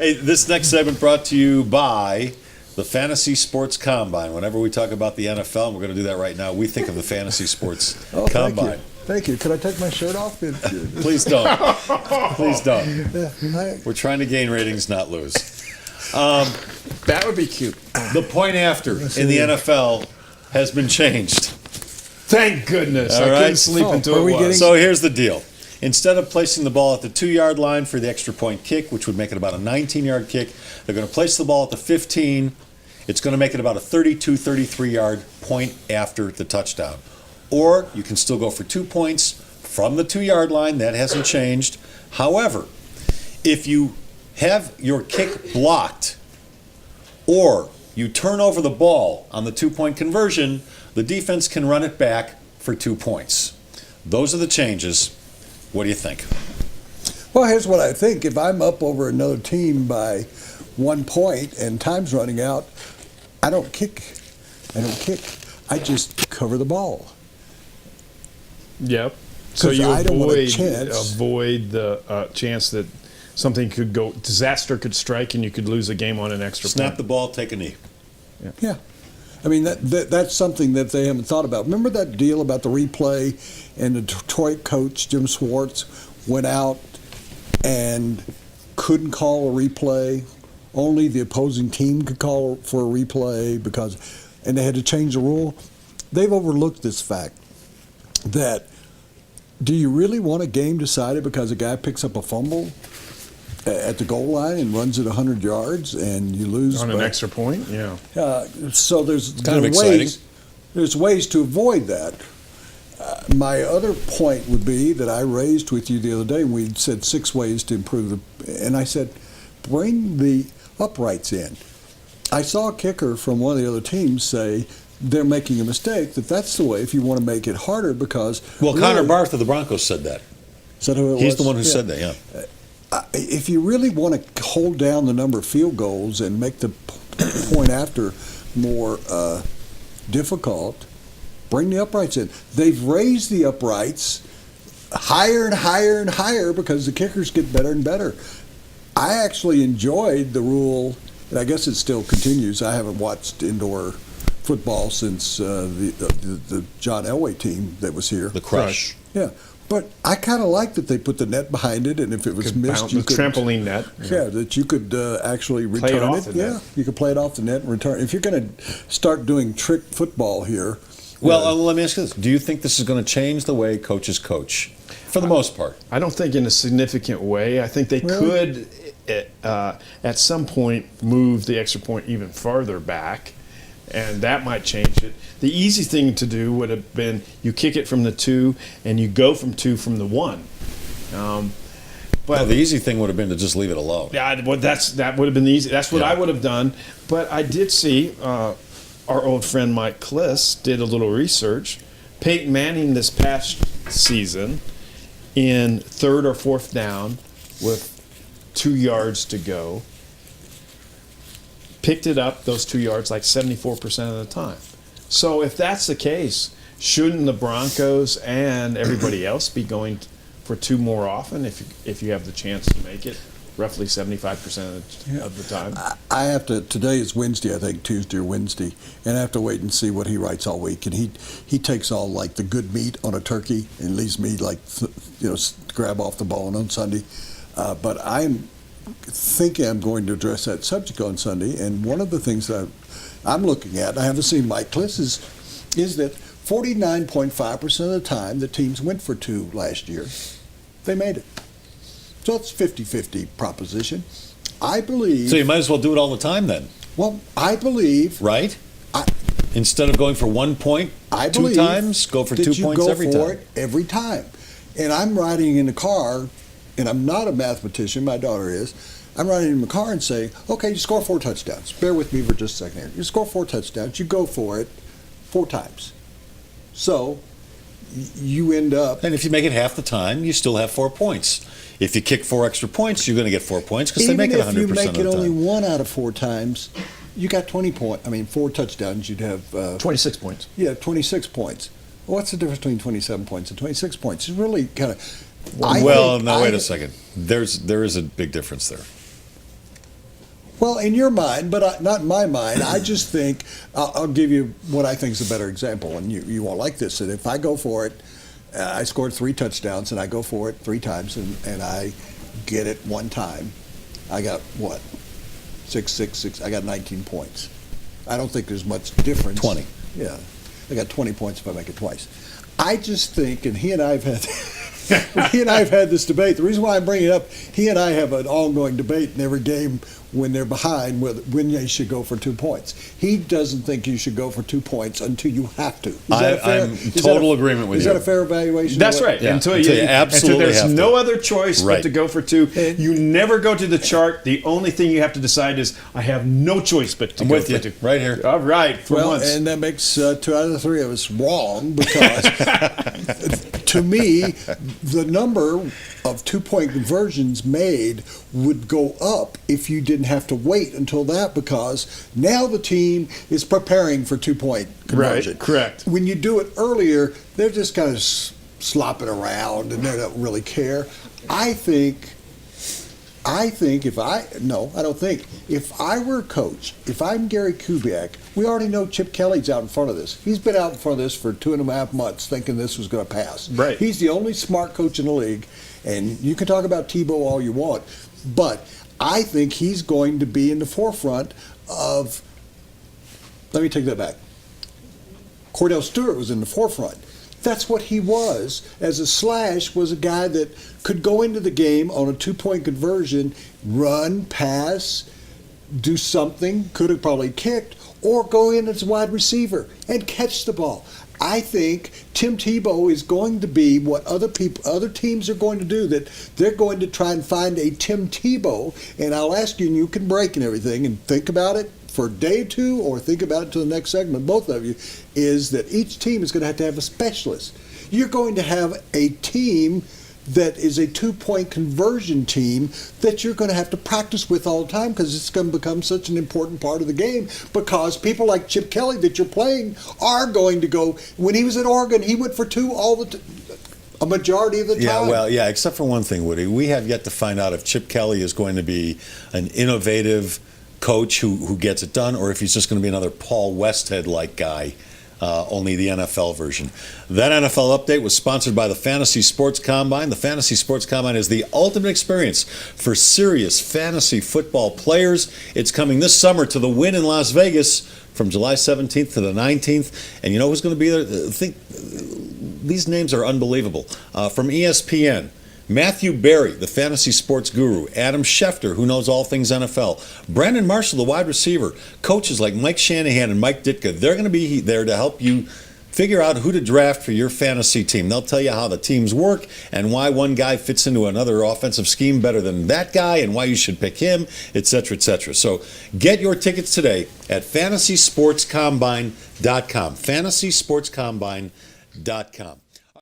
Hey, this next segment brought to you by the Fantasy Sports Combine. Whenever we talk about the NFL, and we're going to do that right now, we think of the Fantasy Sports Combine. Thank you. Could I take my shirt off? Please don't. Please don't. We're trying to gain ratings, not lose. That would be cute. The point after in the NFL has been changed. Thank goodness. All I right. couldn't sleep until it was. So here's the deal. Instead of placing the ball at the 2-yard line for the extra point kick, which would make it about a 19-yard kick, they're going to place the ball at the 15. It's going to make it about a 32, 33-yard point after the touchdown. Or you can still go for 2 points from the 2-yard line. That hasn't changed. However, if you have your kick blocked or you turn over the ball on the 2-point conversion, the defense can run it back for 2 points. Those are the changes. What do you think? Well, here's what I think. If I'm up over another team by 1 point and time's running out, I don't kick. I just cover the ball. Yep. So you I don't want a avoid the chance that something could go, disaster could strike and you could lose a game on an extra Snap point. the ball, take a knee. Yeah. I mean, that's something that they haven't thought about. Remember that deal about the replay, and the Detroit coach, Jim Schwartz, went out and couldn't call a replay. Only the opposing team could call for a replay and they had to change the rule. They've overlooked this fact that do you really want a game decided because a guy picks up a fumble at the goal line and runs it 100 yards and you lose on an extra point? Yeah. So there's ways to avoid that. My other point would be that I raised with you the other day, we said 6 ways to improve and I said, bring the uprights in. I saw a kicker from one of the other teams say they're making a mistake, that's the way if you want to make it harder because... Well, really, Connor Barth of the Broncos said that. Is that who it was? He's the one who said that, yeah. If you really want to hold down the number of field goals and make the point after more difficult, bring the uprights in. They've raised the uprights higher and higher and higher because the kickers get better and better. I actually enjoyed the rule, and I guess it still continues. I haven't watched indoor football since the John Elway team that was here. The Crush. Yeah. But I kind of like that they put the net behind it, and if it was missed, you could trampoline net. Yeah, that you could actually return it. Yeah, you could play it off the net and return. If you're going to start doing trick football here, well, let me ask you this: do you think this is going to change the way coaches coach, for the most part? I don't think in a significant way. I think they could, at some point, move the extra point even farther back. And that might change it. The easy thing to do would have been you kick it from the 2 and you go from 2 from the 1. But the easy thing would have been to just leave it alone. Yeah, well, that would have been the easy. That's what I would have done. But I did see our old friend Mike Kiszla did a little research. Peyton Manning this past season, in 3rd or 4th down with 2 yards to go, picked it up, those 2 yards, like 74% of the time. So if that's the case, shouldn't the Broncos and everybody else be going for 2 more often if you have the chance to make it roughly 75% of the time? I have to, today is Wednesday, I think, Tuesday or Wednesday, and I have to wait and see what he writes all week. And he takes all like the good meat on a turkey and leaves me like, grab off the bone on Sunday. But I'm thinking I'm going to address that subject on Sunday, and one of the things that I'm looking at, I haven't seen Mike Kiszla, is that 49.5% of the time the teams went for 2 last year, they made it. So it's 50-50 proposition. I believe... So you might as well do it all the time then. Well, I believe... Right? Instead of going for 1 point 2 times, go for 2 points every time. You go for it every time. And I'm riding in the car, and I'm not a mathematician, my daughter is. I'm riding in the car and say, okay, you score 4 touchdowns. Bear with me for just a second here. You score 4 touchdowns, you go for it 4 times. So you end up... And if you make it half the time, you still have 4 points. If you kick 4 extra points, you're going to get 4 points because they make it 100% of the time. Even if you make it only 1 out of 4 times, you got 20 points. I mean, 4 touchdowns, you'd have... 26 points. Yeah, 26 points. What's the difference between 27 points and 26 points? It's really kind of... Wait a second. There is a big difference there. Well, in your mind, but not in my mind. I just think I'll give you what I think is a better example, and you won't like this. And if I go for it, I scored 3 touchdowns, and I go for it 3 times, and I get it 1 time. I got what? 6, 6, 6. I got 19 points. I don't think there's much difference. 20. Yeah, I got 20 points if I make it twice. I just think, and he and I have had. He and I have had this debate. The reason why I'm bringing it up, he and I have an ongoing debate in every game when they're behind when they should go for 2 points. He doesn't think you should go for 2 points until you have to. I'm total agreement with you. Is that a fair evaluation? That's right. Yeah, Until you absolutely there's have to. no other choice Right. but to go for 2. And- You never go to the chart. The only thing you have to decide is I have no choice but to I'm go with for you. 2. Right here. All right. For Well, once. and that makes 2 out of the 3 of us wrong because, to me, the number of 2-point conversions made would go up if you didn't have to wait until that, because now the team is preparing for 2-point conversion. Right, correct. When you do it earlier, they're just kind of slopping around and they don't really care. I don't think. If I were a coach, if I'm Gary Kubiak, we already know Chip Kelly's out in front of this. He's been out in front of this for 2.5 months thinking this was going to pass. Right. He's the only smart coach in the league, and you can talk about Tebow all you want, but I think he's going to be in the forefront of, let me take that back. Cordell Stewart was in the forefront. That's what he was. As a slash, was a guy that could go into the game on a 2-point conversion, run, pass, do something, could have probably kicked, or go in as a wide receiver and catch the ball. I think Tim Tebow is going to be what other teams are going to do, that they're going to try and find a Tim Tebow, and I'll ask you, and you can break and everything, and think about it for a day or 2, or think about it to the next segment, both of you, is that each team is going to have a specialist. You're going to have a team that is a 2-point conversion team that you're going to have to practice with all the time, because it's going to become such an important part of the game, because people like Chip Kelly that you're playing are going to go. When he was at Oregon, he went for 2 a majority of the time. Yeah, well, yeah, except for one thing, Woody. We have yet to find out if Chip Kelly is going to be an innovative coach who gets it done, or if he's just going to be another Paul Westhead-like guy, only the NFL version. That NFL update was sponsored by the Fantasy Sports Combine. The Fantasy Sports Combine is the ultimate experience for serious fantasy football players. It's coming this summer to the Wynn in Las Vegas from July 17th to the 19th. And you know who's going to be there? These names are unbelievable. From ESPN, Matthew Berry, the fantasy sports guru. Adam Schefter, who knows all things NFL. Brandon Marshall, the wide receiver. Coaches like Mike Shanahan and Mike Ditka. They're going to be there to help you figure out who to draft for your fantasy team. They'll tell you how the teams work and why one guy fits into another offensive scheme better than that guy and why you should pick him, etc., etc. So get your tickets today at fantasysportscombine.com. fantasysportscombine.com.